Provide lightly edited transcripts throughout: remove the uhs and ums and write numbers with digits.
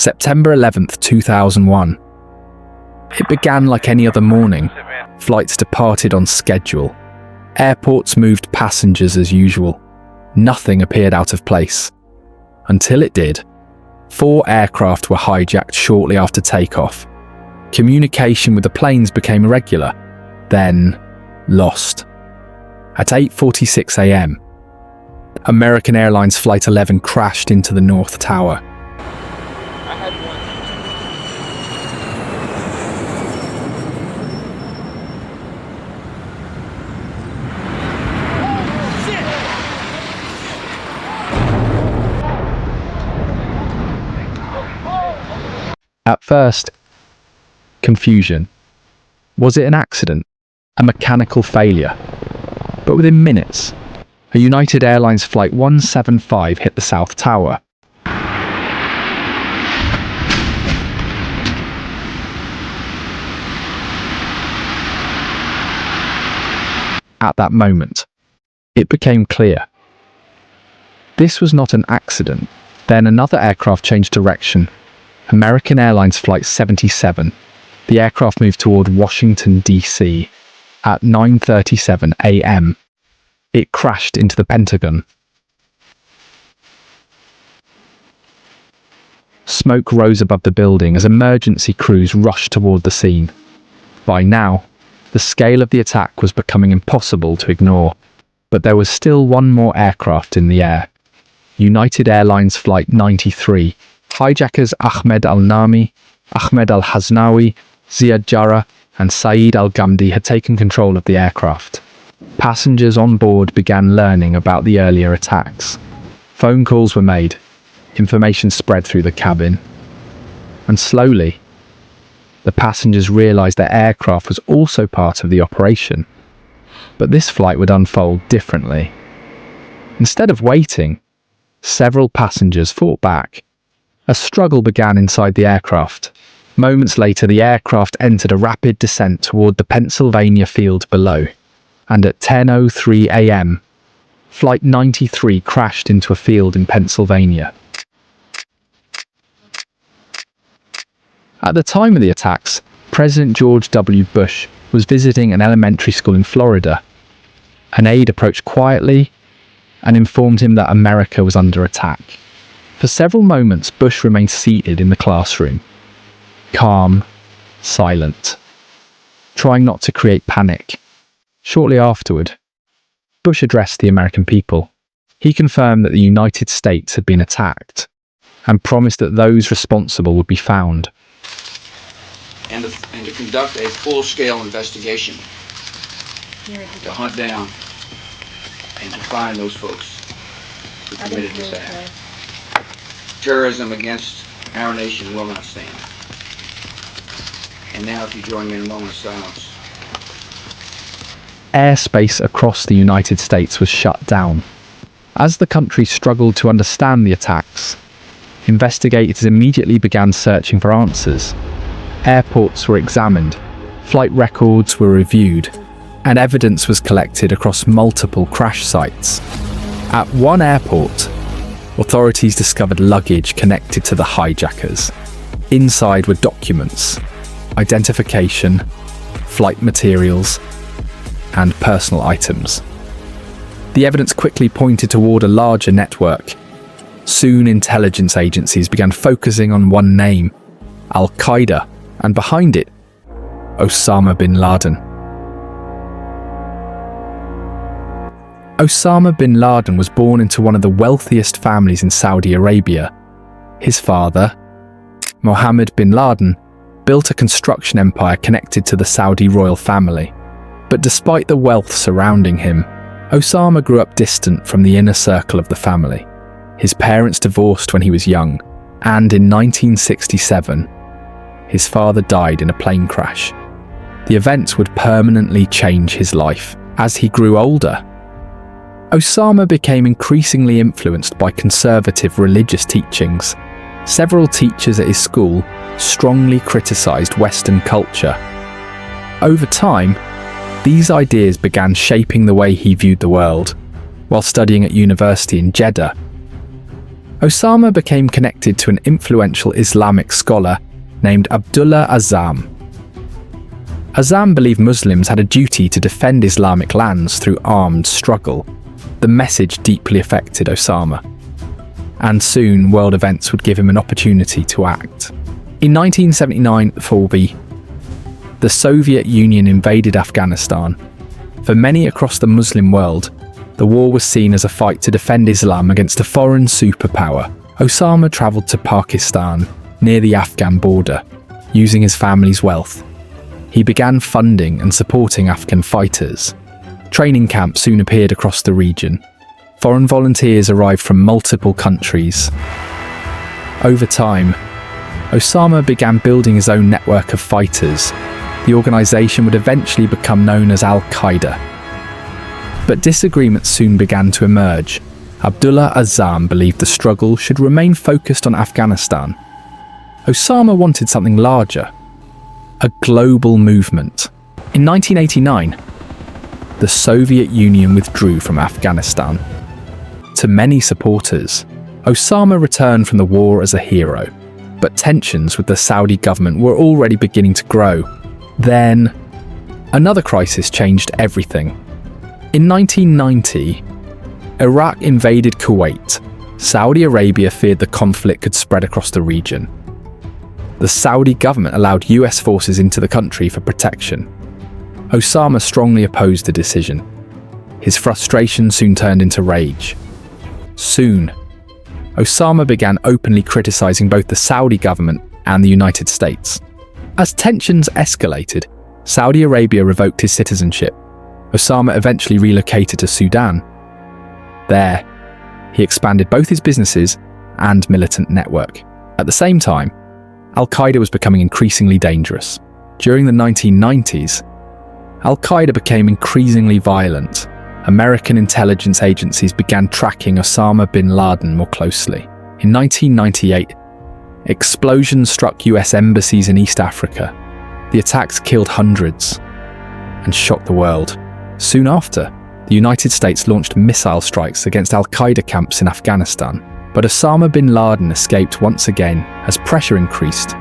September 11th, 2001. It began like any other morning. Flights departed on schedule. Airports moved passengers as usual. Nothing appeared out of place. Until it did. 4 aircraft were hijacked shortly after takeoff. Communication with the planes became irregular, then lost. At 8:46 a.m., American Airlines Flight 11 crashed into the North Tower. At first, confusion. Was it an accident? A mechanical failure? But within minutes, a United Airlines Flight 175 hit the South Tower. At that moment, it became clear. This was not an accident. Then another aircraft changed direction. American Airlines Flight 77. The aircraft moved toward Washington, D.C. At 9:37 a.m. It crashed into the Pentagon. Smoke rose above the building as emergency crews rushed toward the scene. By now, the scale of the attack was becoming impossible to ignore, but there was still one more aircraft in the air. United Airlines Flight 93. Hijackers Ahmed al-Nami, Ahmed al-Haznawi, Ziad Jarrah, and Saeed al-Ghamdi had taken control of the aircraft. Passengers on board began learning about the earlier attacks. Phone calls were made, information spread through the cabin, and slowly, the passengers realized their aircraft was also part of the operation. But this flight would unfold differently. Instead of waiting, several passengers fought back. A struggle began inside the aircraft. Moments later, the aircraft entered a rapid descent toward the Pennsylvania field below, and at 10:03 a.m., Flight 93 crashed into a field in Pennsylvania. At the time of the attacks, President George W. Bush was visiting an elementary school in Florida. An aide approached quietly and informed him that America was under attack. For several moments, Bush remained seated in the classroom, calm, silent, trying not to create panic. Shortly afterward, Bush addressed the American people. He confirmed that the United States had been attacked and promised that those responsible would be found. And to conduct a full-scale investigation to hunt down and to find those folks who committed this act. Terrorism against our nation will not stand. And now if you join me in a moment of silence. Airspace across the United States was shut down. As the country struggled to understand the attacks, investigators immediately began searching for answers. Airports were examined, flight records were reviewed, and evidence was collected across multiple crash sites. At one airport, authorities discovered luggage connected to the hijackers. Inside were documents, identification, flight materials, and personal items. The evidence quickly pointed toward a larger network. Soon intelligence agencies began focusing on one name, Al-Qaeda, and behind it, Osama Bin Laden. Osama Bin Laden was born into one of the wealthiest families in Saudi Arabia. His father, Mohammed bin Laden, built a construction empire connected to the Saudi royal family. But despite the wealth surrounding him, Osama grew up distant from the inner circle of the family. His parents divorced when he was young, and in 1967, his father died in a plane crash. The events would permanently change his life. As he grew older, Osama became increasingly influenced by conservative religious teachings. Several teachers at his school strongly criticized Western culture. Over time, these ideas began shaping the way he viewed the world. While studying at university in Jeddah, Osama became connected to an influential Islamic scholar named Abdullah Azzam. Azzam believed Muslims had a duty to defend Islamic lands through armed struggle. The message deeply affected Osama, and soon world events would give him an opportunity to act. In 1979, the Soviet Union invaded Afghanistan. For many across the Muslim world, the war was seen as a fight to defend Islam against a foreign superpower. Osama travelled to Pakistan, near the Afghan border, using his family's wealth. He began funding and supporting Afghan fighters. Training camps soon appeared across the region. Foreign volunteers arrived from multiple countries. Over time, Osama began building his own network of fighters. The organisation would eventually become known as Al-Qaeda. But disagreements soon began to emerge. Abdullah Azzam believed the struggle should remain focused on Afghanistan. Osama wanted something larger, a global movement. In 1989, the Soviet Union withdrew from Afghanistan. To many supporters, Osama returned from the war as a hero, but tensions with the Saudi government were already beginning to grow. Then, another crisis changed everything. In 1990, Iraq invaded Kuwait. Saudi Arabia feared the conflict could spread across the region. The Saudi government allowed US forces into the country for protection. Osama strongly opposed the decision. His frustration soon turned into rage. Soon, Osama began openly criticizing both the Saudi government and the United States. As tensions escalated, Saudi Arabia revoked his citizenship. Osama eventually relocated to Sudan. There, he expanded both his businesses and militant network. At the same time, Al-Qaeda was becoming increasingly dangerous. During the 1990s, Al-Qaeda became increasingly violent. American intelligence agencies began tracking Osama Bin Laden more closely. In 1998, explosions struck US embassies in East Africa. The attacks killed hundreds and shocked the world. Soon after, the United States launched missile strikes against Al-Qaeda camps in Afghanistan. But Osama bin Laden escaped once again as pressure increased.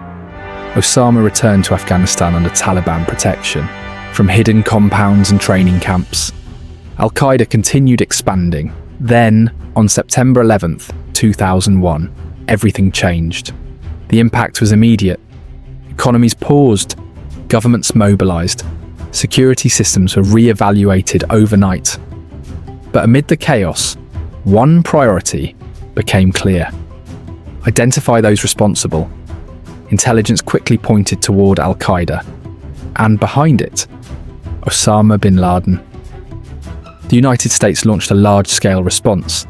Osama returned to Afghanistan under Taliban protection. From hidden compounds and training camps, Al-Qaeda continued expanding. Then, on September 11th, 2001, everything changed. The impact was immediate. Economies paused, governments mobilized, security systems were re-evaluated overnight. But amid the chaos, one priority became clear. Identify those responsible. Intelligence quickly pointed toward Al-Qaeda, and behind it, Osama bin Laden. The United States launched a large-scale response.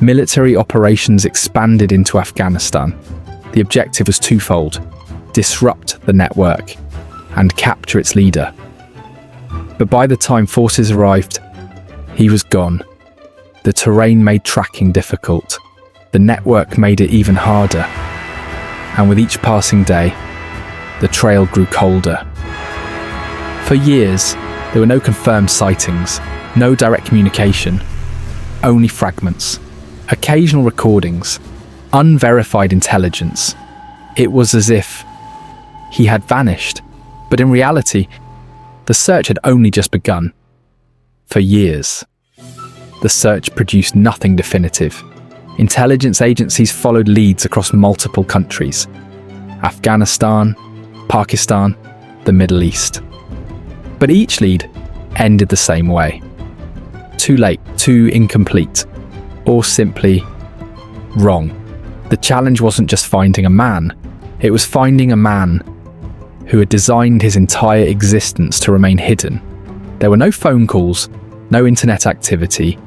Military operations expanded into Afghanistan. The objective was twofold: disrupt the network and capture its leader. But by the time forces arrived, he was gone. The terrain made tracking difficult. The network made it even harder. And with each passing day, the trail grew colder. For years, there were no confirmed sightings, no direct communication, only fragments, occasional recordings, unverified intelligence. It was as if he had vanished, but in reality, the search had only just begun. For years, the search produced nothing definitive. Intelligence agencies followed leads across multiple countries: Afghanistan, Pakistan, the Middle East. But each lead ended the same way. Too late, too incomplete, or simply wrong. The challenge wasn't just finding a man, it was finding a man who had designed his entire existence to remain hidden. There were no phone calls, no internet activity,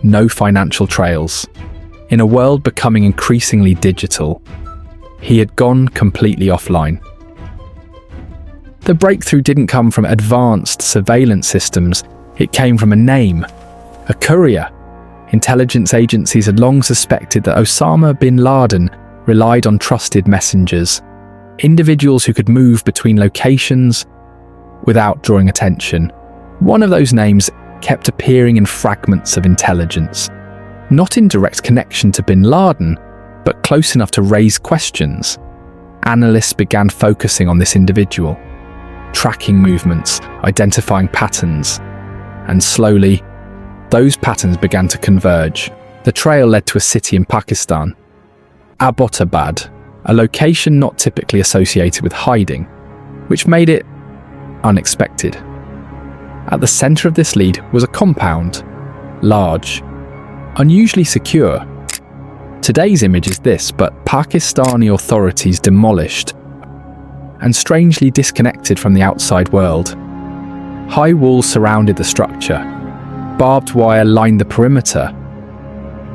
no financial trails. In a world becoming increasingly digital, he had gone completely offline. The breakthrough didn't come from advanced surveillance systems, it came from a name, a courier. Intelligence agencies had long suspected that Osama bin Laden relied on trusted messengers, individuals who could move between locations without drawing attention. One of those names kept appearing in fragments of intelligence. Not in direct connection to bin Laden, but close enough to raise questions. Analysts began focusing on this individual, tracking movements, identifying patterns, and slowly, those patterns began to converge. The trail led to a city in Pakistan, Abbottabad, a location not typically associated with hiding, which made it unexpected. At the center of this lead was a compound, large, unusually secure. Today's image is this, but Pakistani authorities demolished and strangely disconnected from the outside world. High walls surrounded the structure. Barbed wire lined the perimeter.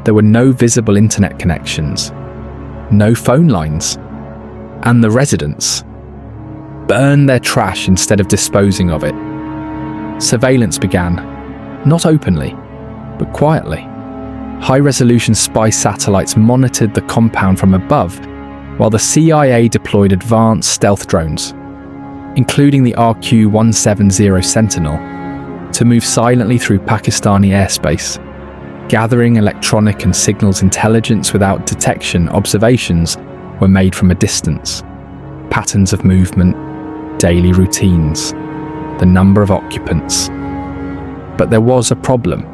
There were no visible internet connections, no phone lines, and the residents burned their trash instead of disposing of it. Surveillance began, not openly, but quietly. High-resolution spy satellites monitored the compound from above, while the CIA deployed advanced stealth drones, including the RQ-170 Sentinel, to move silently through Pakistani airspace. Gathering electronic and signals intelligence without detection, observations were made from a distance. Patterns of movement, daily routines, the number of occupants. But there was a problem.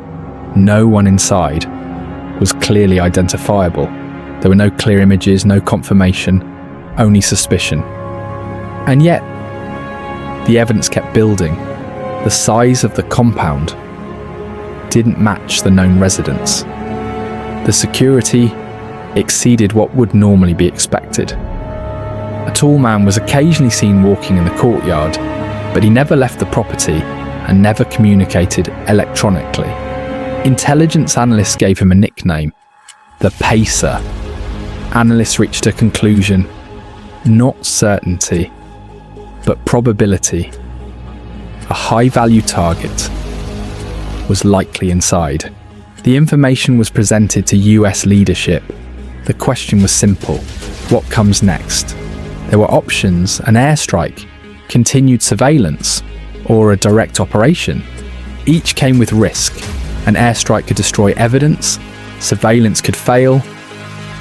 No one inside was clearly identifiable. There were no clear images, no confirmation, only suspicion. And yet, the evidence kept building. The size of the compound didn't match the known residents. The security exceeded what would normally be expected. A tall man was occasionally seen walking in the courtyard, but he never left the property and never communicated electronically. Intelligence analysts gave him a nickname, the Pacer. Analysts reached a conclusion, not certainty, but probability. A high-value target was likely inside. The information was presented to US leadership. The question was simple: what comes next? There were options: an airstrike, continued surveillance, or a direct operation. Each came with risk. An airstrike could destroy evidence, surveillance could fail,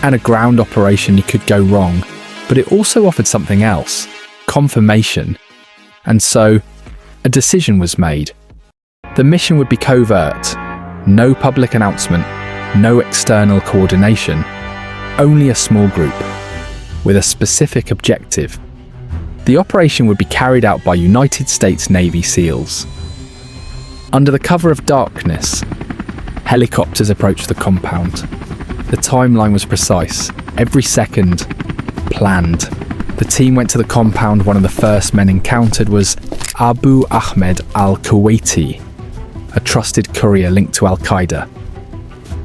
and a ground operation could go wrong. But it also offered something else: confirmation. And so, a decision was made. The mission would be covert. No public announcement, no external coordination, only a small group, with a specific objective. The operation would be carried out by United States Navy SEALs. Under the cover of darkness, helicopters approached the compound. The timeline was precise, every second planned. The team went to the compound. One of the first men encountered was Abu Ahmed al-Kuwaiti, a trusted courier linked to Al-Qaeda.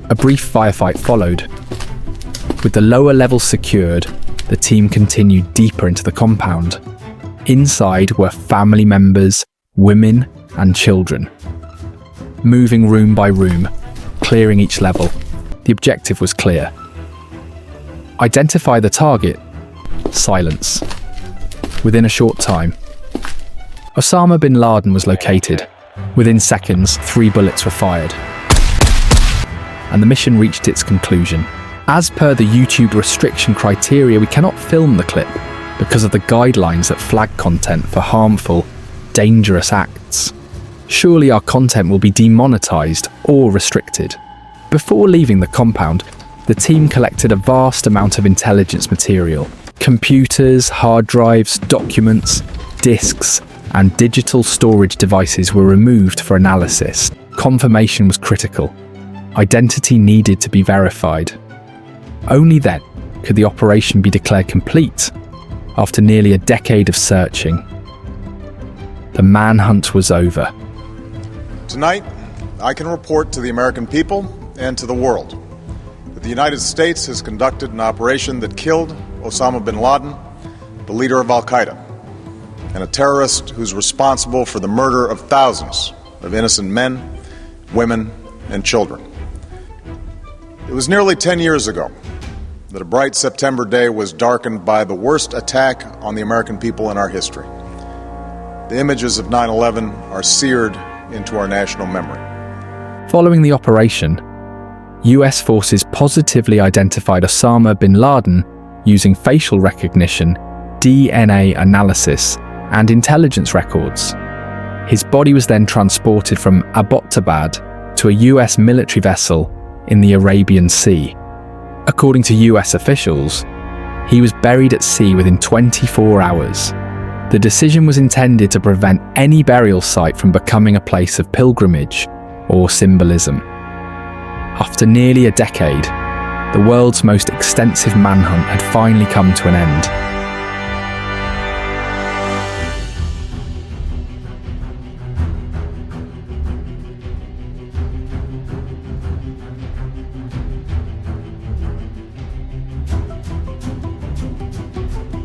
A brief firefight followed. With the lower levels secured, the team continued deeper into the compound. Inside were family members, women, and children. Moving room by room, clearing each level. The objective was clear. Identify the target. Silence. Within a short time, Osama Bin Laden was located. Within seconds, 3 bullets were fired. And the mission reached its conclusion. As per the YouTube restriction criteria, we cannot film the clip because of the guidelines that flag content for harmful, dangerous acts. Surely our content will be demonetized or restricted. Before leaving the compound, the team collected a vast amount of intelligence material. Computers, hard drives, documents, disks, and digital storage devices were removed for analysis. Confirmation was critical. Identity needed to be verified. Only then could the operation be declared complete, after nearly a decade of searching. The manhunt was over. Tonight, I can report to the American people and to the world that the United States has conducted an operation that killed Osama Bin Laden, the leader of Al-Qaeda, and a terrorist who's responsible for the murder of thousands of innocent men, women, and children. It was nearly 10 years ago that a bright September day was darkened by the worst attack on the American people in our history. The images of 9/11 are seared into our national memory. Following the operation, US forces positively identified Osama bin Laden using facial recognition, DNA analysis, and intelligence records. His body was then transported from Abbottabad to a US military vessel in the Arabian Sea. According to US officials, he was buried at sea within 24 hours. The decision was intended to prevent any burial site from becoming a place of pilgrimage or symbolism. After nearly a decade, the world's most extensive manhunt had finally come to an end.